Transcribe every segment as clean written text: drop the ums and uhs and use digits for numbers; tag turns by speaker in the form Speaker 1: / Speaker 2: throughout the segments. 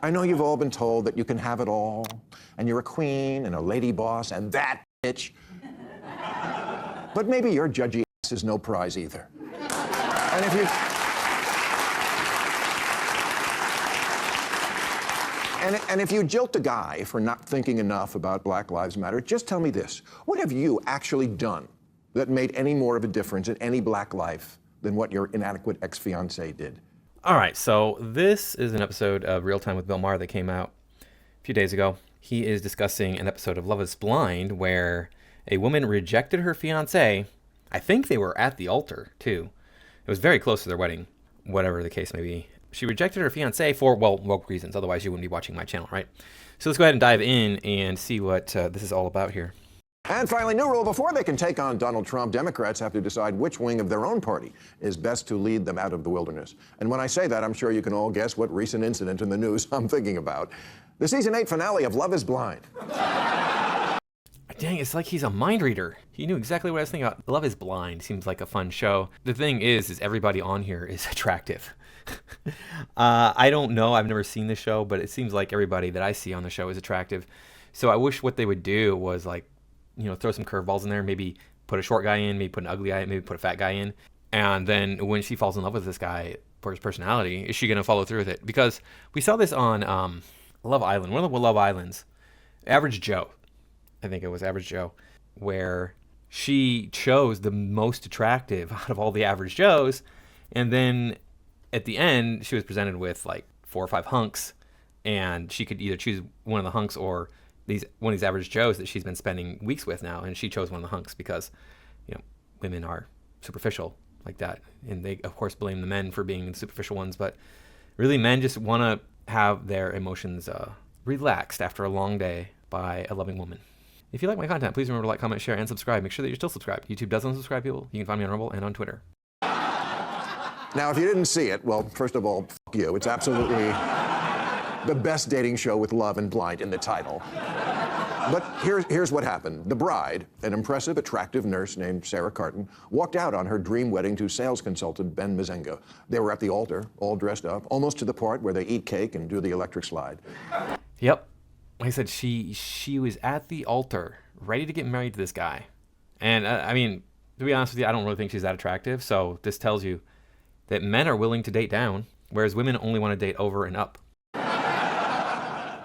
Speaker 1: I know you've all been told that you can have it all, and you're a queen and a lady boss, and that bitch. But maybe your judgy ass is no prize either. And if you... And if you jilt a guy for not thinking enough about Black Lives Matter, just tell me this. What have you actually done that made any more of a difference in any black life than what your inadequate ex-fiancé did?
Speaker 2: All right, so this is an episode of Real Time with Bill Maher that came out a few days ago. He is discussing an episode of Love is Blind where a woman rejected her fiancé. I think they were at the altar, too. It was very close to their wedding, whatever the case may be. She rejected her fiancé for, well, woke reasons. Otherwise, you wouldn't be watching my channel, right? So let's go ahead and dive in and see what this is all about here.
Speaker 1: And finally, new rule, before they can take on Donald Trump, Democrats have to decide which wing of their own party is best to lead them out of the wilderness. And when I say that, I'm sure you can all guess what recent incident in the news I'm thinking about. The season 8 finale of Love is Blind.
Speaker 2: Dang, it's like he's a mind reader. He knew exactly what I was thinking about. Love is Blind seems like a fun show. The thing is everybody on here is attractive. I don't know. I've never seen the show, but it seems like everybody that I see on the show is attractive. So I wish what they would do was like, throw some curveballs in there. Maybe put a short guy in, maybe put an ugly guy in, maybe put a fat guy in. And then when she falls in love with this guy for his personality, is she going to follow through with it? Because we saw this on Love Island, one of the Love Islands. Average Joe. I think it was Average Joe, where she chose the most attractive out of all the average Joes. And then at the end, she was presented with like 4 or 5 hunks, and she could either choose one of the hunks or one of these average Joes that she's been spending weeks with now. And she chose one of the hunks because, women are superficial like that. And they, of course, blame the men for being the superficial ones. But really, men just want to have their emotions relaxed after a long day by a loving woman. If you like my content, please remember to like, comment, share, and subscribe. Make sure that you're still subscribed. YouTube does unsubscribe people. You can find me on Rumble and on Twitter.
Speaker 1: Now, if you didn't see it, well, first of all, f*** you. It's absolutely the best dating show with love and blind in the title. But here's what happened. The bride, an impressive, attractive nurse named Sarah Carton, walked out on her dream wedding to sales consultant Ben Mazengo. They were at the altar, all dressed up, almost to the part where they eat cake and do the electric slide.
Speaker 2: Yep. Like I said, she was at the altar, ready to get married to this guy. And, I mean, to be honest with you, I don't really think she's that attractive. So this tells you that men are willing to date down, whereas women only want to date over and up.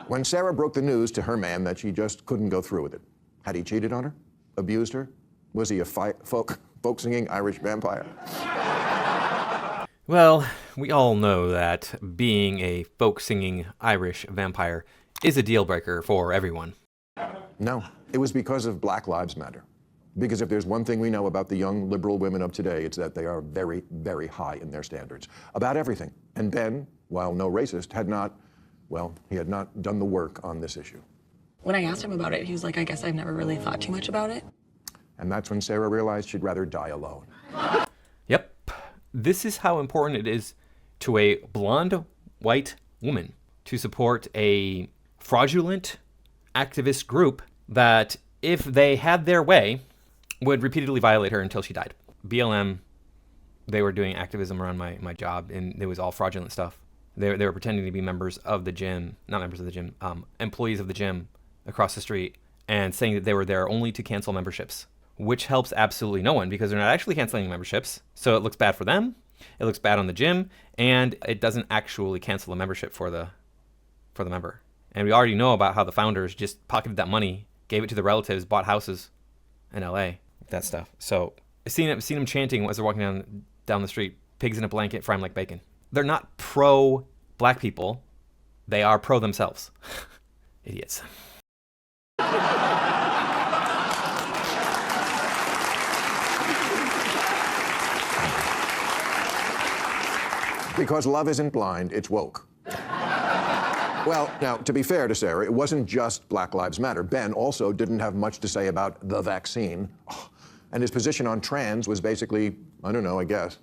Speaker 1: When Sarah broke the news to her man that she just couldn't go through with it, had he cheated on her? Abused her? Was he a folk-singing Irish vampire?
Speaker 2: Well, we all know that being a folk-singing Irish vampire is a deal breaker for everyone.
Speaker 1: No, it was because of Black Lives Matter. Because if there's one thing we know about the young liberal women of today, it's that they are very, very high in their standards about everything. And Ben, while no racist, had not done the work on this issue.
Speaker 3: When I asked him about it, he was like, I guess I've never really thought too much about it.
Speaker 1: And that's when Sarah realized she'd rather die alone.
Speaker 2: Yep. This is how important it is to a blonde white woman to support a fraudulent activist group that, if they had their way, would repeatedly violate her until she died. BLM, they were doing activism around my job, and it was all fraudulent stuff. They were pretending to be members of the gym, not members of the gym, employees of the gym across the street, and saying that they were there only to cancel memberships, which helps absolutely no one because they're not actually canceling memberships. So it looks bad for them, it looks bad on the gym, and it doesn't actually cancel a membership for the member. And we already know about how the founders just pocketed that money, gave it to the relatives, bought houses in LA, that stuff. So I've seen them chanting as they're walking down the street, pigs in a blanket, fry 'em like bacon. They're not pro black people. They are pro themselves. Idiots.
Speaker 1: Because love isn't blind, it's woke. Well, now, to be fair to Sarah, it wasn't just Black Lives Matter. Ben also didn't have much to say about the vaccine. And his position on trans was basically, I don't know, I guess.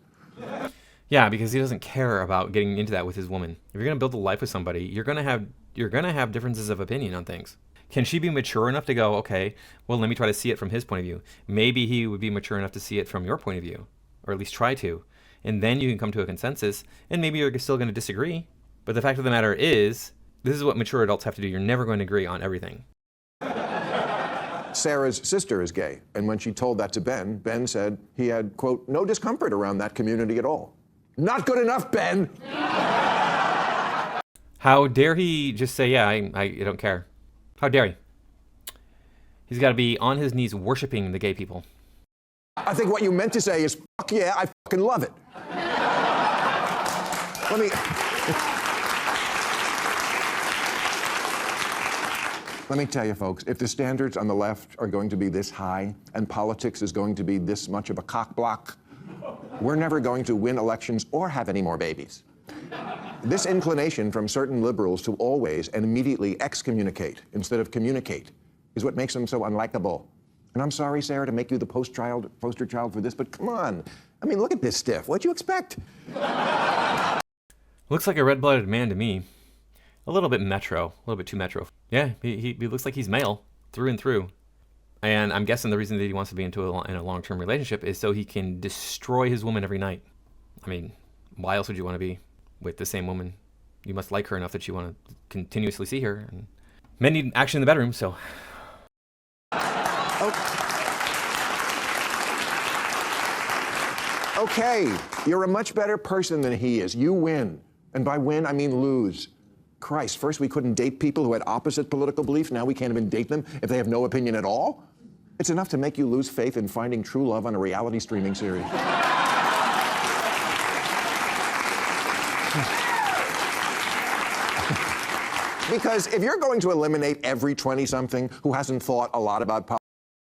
Speaker 2: Yeah, because he doesn't care about getting into that with his woman. If you're going to build a life with somebody, you're going to have differences of opinion on things. Can she be mature enough to go, okay, well, let me try to see it from his point of view. Maybe he would be mature enough to see it from your point of view, or at least try to. And then you can come to a consensus, and maybe you're still going to disagree. But the fact of the matter is This is what mature adults have to do. You're never going to agree on everything.
Speaker 1: Sarah's sister is gay, and when she told that to Ben, Ben said he had, quote, no discomfort around that community at all. Not good enough, Ben!
Speaker 2: How dare he just say, yeah, I don't care. How dare he? He's got to be on his knees worshiping the gay people.
Speaker 1: I think what you meant to say is, fuck yeah, I fucking love it. Let me tell you, folks, if the standards on the left are going to be this high and politics is going to be this much of a cock block, we're never going to win elections or have any more babies. This inclination from certain liberals to always and immediately excommunicate instead of communicate is what makes them so unlikable. And I'm sorry, Sarah, to make you the poster child for this, but come on. I mean, look at this stiff. What'd you expect?
Speaker 2: Looks like a red-blooded man to me. A little bit metro, a little bit too metro. Yeah, he looks like he's male through and through. And I'm guessing the reason that he wants to be in a long-term relationship is so he can destroy his woman every night. I mean, why else would you want to be with the same woman? You must like her enough that you want to continuously see her. And men need action in the bedroom, so.
Speaker 1: Okay, you're a much better person than he is. You win. And by win, I mean lose. Christ, first we couldn't date people who had opposite political beliefs. Now we can't even date them if they have no opinion at all. It's enough to make you lose faith in finding true love on a reality streaming series. Because if you're going to eliminate every 20-something who hasn't thought a lot about politics.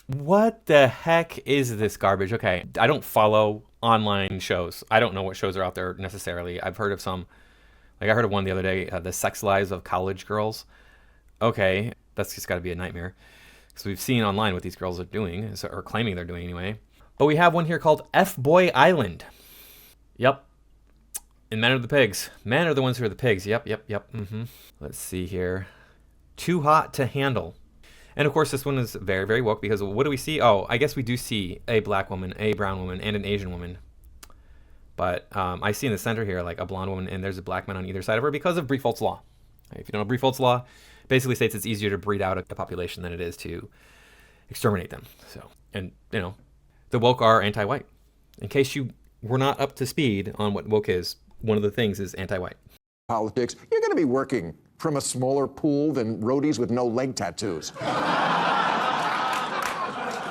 Speaker 2: What the heck is this garbage? Okay, I don't follow online shows. I don't know what shows are out there necessarily. I've heard of some. Like I heard of one the other day, the sex lives of college girls. Okay, that's just got to be a nightmare. Because we've seen online what these girls are doing, or claiming they're doing anyway. But we have one here called F-Boy Island. Yep. And men are the pigs. Men are the ones who are the pigs. Yep. Let's see here. Too hot to handle. And of course, this one is very, very woke because what do we see? Oh, I guess we do see a black woman, a brown woman, and an Asian woman. But I see in the center here like a blonde woman, and there's a black man on either side of her because of Briefolt's law. If you don't know Briefolt's law, basically states it's easier to breed out a population than it is to exterminate them. So, and you know, the woke are anti-white. In case you were not up to speed on what woke is, one of the things is anti-white.
Speaker 1: Politics, you're going to be working from a smaller pool than roadies with no leg tattoos.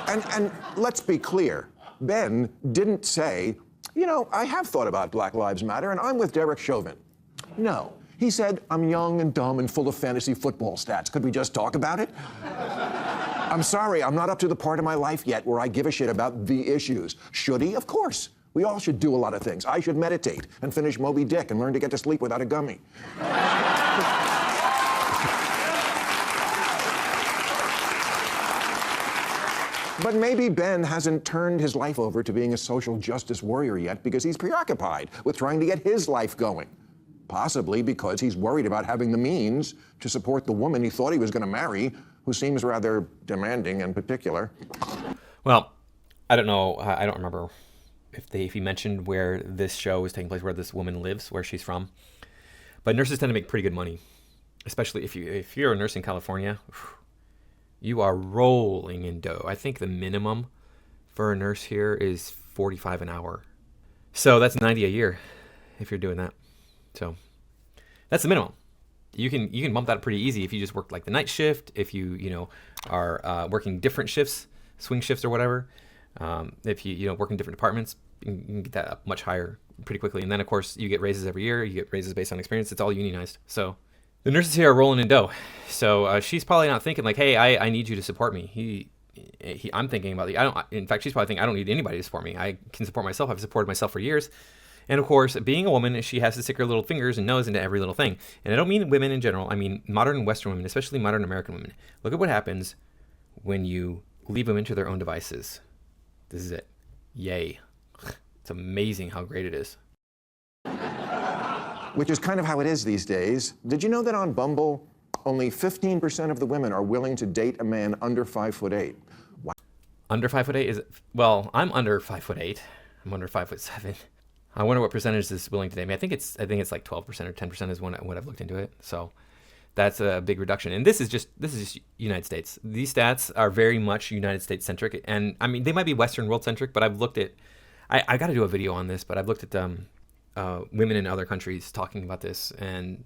Speaker 1: And let's be clear, Ben didn't say, you know, I have thought about Black Lives Matter and I'm with Derek Chauvin. No, he said, I'm young and dumb and full of fantasy football stats. Could we just talk about it? I'm sorry, I'm not up to the part of my life yet where I give a shit about the issues. Should he? Of course. We all should do a lot of things. I should meditate and finish Moby Dick and learn to get to sleep without a gummy. But maybe Ben hasn't turned his life over to being a social justice warrior yet because he's preoccupied with trying to get his life going. Possibly because he's worried about having the means to support the woman he thought he was going to marry, who seems rather demanding and particular.
Speaker 2: Well, I don't know. I don't remember if he mentioned where this show is taking place, where this woman lives, where she's from. But nurses tend to make pretty good money, especially if you're a nurse in California. You are rolling in dough. I think the minimum for a nurse here is $45 an hour. So that's $90 a year if you're doing that. So that's the minimum. You can bump that pretty easy if you just work like the night shift, if you are working different shifts, swing shifts or whatever. If you work in different departments, you can get that up much higher pretty quickly. And then of course you get raises every year. You get raises based on experience. It's all unionized. So the nurses here are rolling in dough. So she's probably not thinking like, hey, I need you to support me. I'm thinking about in fact, she's probably thinking I don't need anybody to support me. I can support myself. I've supported myself for years. And of course, being a woman, she has to stick her little fingers and nose into every little thing. And I don't mean women in general. I mean modern Western women, especially modern American women. Look at what happens when you leave women to their own devices. This is it. Yay. It's amazing how great it is.
Speaker 1: Which is kind of how it is these days. Did you know that on Bumble, only 15% of the women are willing to date a man under 5'8"? Wow.
Speaker 2: Under 5'8" is it? Well, I'm under 5'8". I'm under 5'7". I wonder what percentage is willing to date me. I think it's like 12% or 10% is what I've looked into it. So That's a big reduction. And this is just United States. These stats are very much United States centric. And I mean, they might be Western world centric, but I've looked at, I got to do a video on this, but I've looked at women in other countries talking about this. And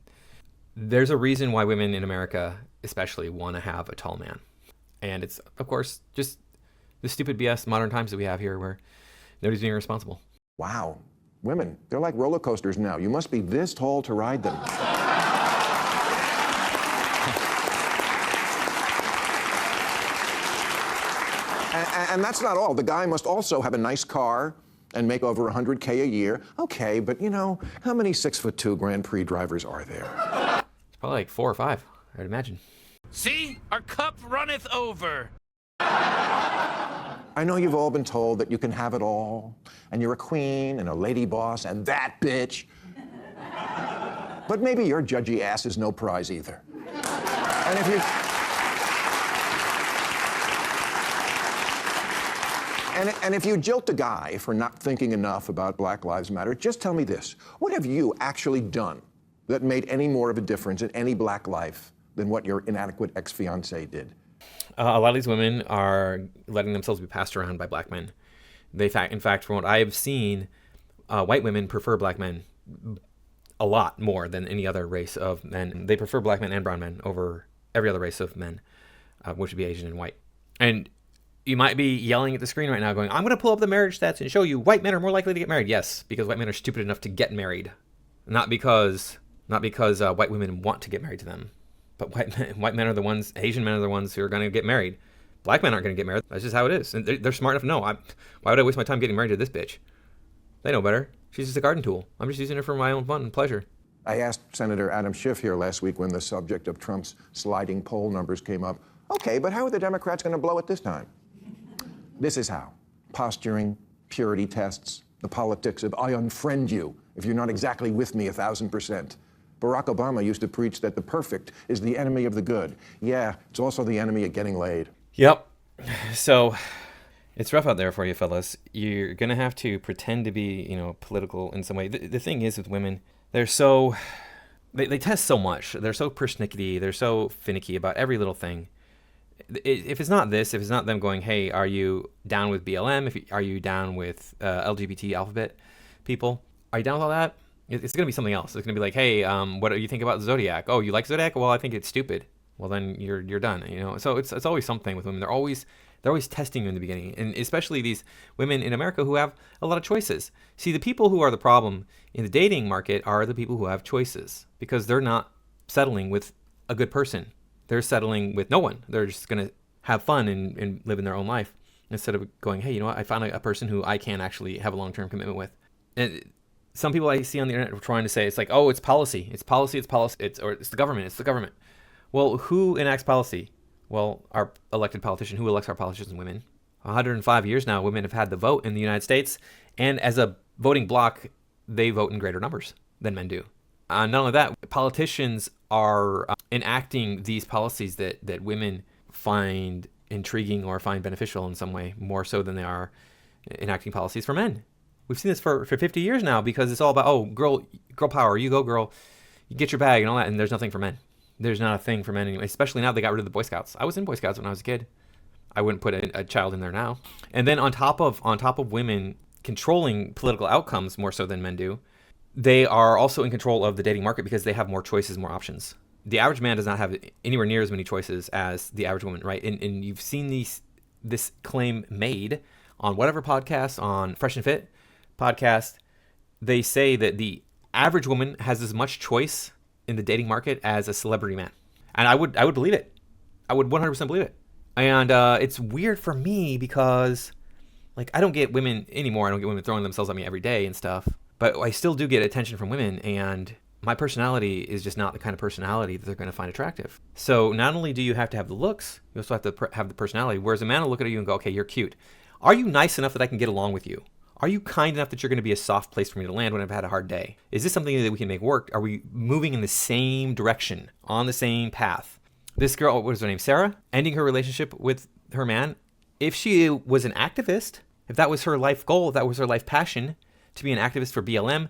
Speaker 2: there's a reason why women in America especially want to have a tall man. And it's, of course, just the stupid BS modern times that we have here where nobody's being responsible.
Speaker 1: Wow. Women, they're like roller coasters now. You must be this tall to ride them. And that's not all. The guy must also have a nice car and make over $100K a year. Okay, but you know, how many 6'2" Grand Prix drivers are there?
Speaker 2: It's probably like 4 or 5, I'd imagine.
Speaker 4: See? Our cup runneth over.
Speaker 1: I know you've all been told that you can have it all, and you're a queen and a lady boss and that bitch. But maybe your judgy ass is no prize either. And if you... And if you jilt a guy for not thinking enough about Black Lives Matter, just tell me this. What have you actually done that made any more of a difference in any black life than what your inadequate ex-fiancé did?
Speaker 2: A lot of these women are letting themselves be passed around by black men. In fact, from what I have seen, white women prefer black men a lot more than any other race of men. They prefer black men and brown men over every other race of men, which would be Asian and white. And you might be yelling at the screen right now going, I'm going to pull up the marriage stats and show you white men are more likely to get married. Yes, because white men are stupid enough to get married. Not because white women want to get married to them. But white men are the ones, Asian men are the ones who are going to get married. Black men aren't going to get married. That's just how it is. And they're smart enough to know. Why would I waste my time getting married to this bitch? They know better. She's just a garden tool. I'm just using her for my own fun and pleasure.
Speaker 1: I asked Senator Adam Schiff here last week when the subject of Trump's sliding poll numbers came up. Okay, but how are the Democrats going to blow it this time? This is how. Posturing, purity tests, the politics of I unfriend you if you're not exactly with me 1,000%. Barack Obama used to preach that the perfect is the enemy of the good. Yeah, it's also the enemy of getting laid.
Speaker 2: Yep. So it's rough out there for you fellas. You're going to have to pretend to be, political in some way. The thing is with women, they're so, they test so much. They're so persnickety. They're so finicky about every little thing. If it's not this, if it's not them going, hey, are you down with BLM? Are you down with LGBT alphabet people? Are you down with all that? It's going to be something else. It's going to be like, hey, what do you think about Zodiac? Oh, you like Zodiac? Well, I think it's stupid. Well, then you're done. So it's always something with women. They're always testing you in the beginning, and especially these women in America who have a lot of choices. See, the people who are the problem in the dating market are the people who have choices because they're not settling with a good person. They're settling with no one. They're just going to have fun and live in their own life instead of going, hey, you know what? I found a person who I can actually have a long-term commitment with. And some people I see on the internet are trying to say, it's like, oh, it's policy. It's policy. It's policy. It's the government. It's the government. Well, who enacts policy? Well, our elected politician. Who elects our politicians? Women. 105 years now, women have had the vote in the United States. And as a voting bloc, they vote in greater numbers than men do. Not only that, politicians are enacting these policies that women find intriguing or find beneficial in some way, more so than they are enacting policies for men. We've seen this for 50 years now because it's all about, oh, girl power, you go girl, you get your bag and all that, and there's nothing for men. There's not a thing for men anymore, especially now they got rid of the Boy Scouts. I was in Boy Scouts when I was a kid. I wouldn't put a child in there now. And then on top of women controlling political outcomes more so than men do, they are also in control of the dating market because they have more choices, more options. The average man does not have anywhere near as many choices as the average woman, right? And you've seen this claim made on whatever podcast, on Fresh and Fit podcast. They say that the average woman has as much choice in the dating market as a celebrity man. And I would believe it. I would 100% believe it. And it's weird for me because, like, I don't get women anymore. I don't get women throwing themselves at me every day and stuff. But I still do get attention from women, and my personality is just not the kind of personality that they're going to find attractive. So not only do you have to have the looks, you also have to have the personality. Whereas a man will look at you and go, okay, you're cute. Are you nice enough that I can get along with you? Are you kind enough that you're going to be a soft place for me to land when I've had a hard day? Is this something that we can make work? Are we moving in the same direction, on the same path? This girl, what is her name, Sarah, ending her relationship with her man. If she was an activist, if that was her life goal, if that was her life passion, to be an activist for BLM,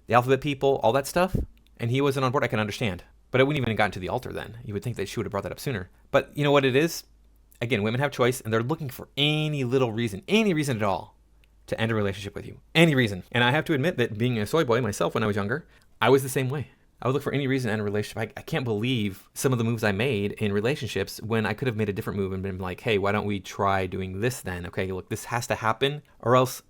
Speaker 2: the alphabet people, all that stuff, and he wasn't on board, I can understand. But I wouldn't even have gotten to the altar then. You would think that she would have brought that up sooner. But you know what it is? Again, women have choice, and they're looking for any little reason, any reason at all, to end a relationship with you. Any reason. And I have to admit that being a soy boy myself when I was younger, I was the same way. I would look for any reason to end a relationship. I can't believe some of the moves I made in relationships when I could have made a different move and been like, hey, why don't we try doing this then? Okay, look, this has to happen, or else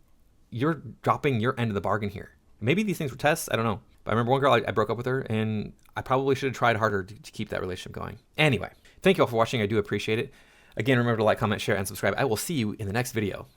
Speaker 2: you're dropping your end of the bargain here. Maybe these things were tests. I don't know. But I remember one girl, I broke up with her, and I probably should have tried harder to keep that relationship going. Anyway, thank you all for watching. I do appreciate it. Again, remember to like, comment, share, and subscribe. I will see you in the next video.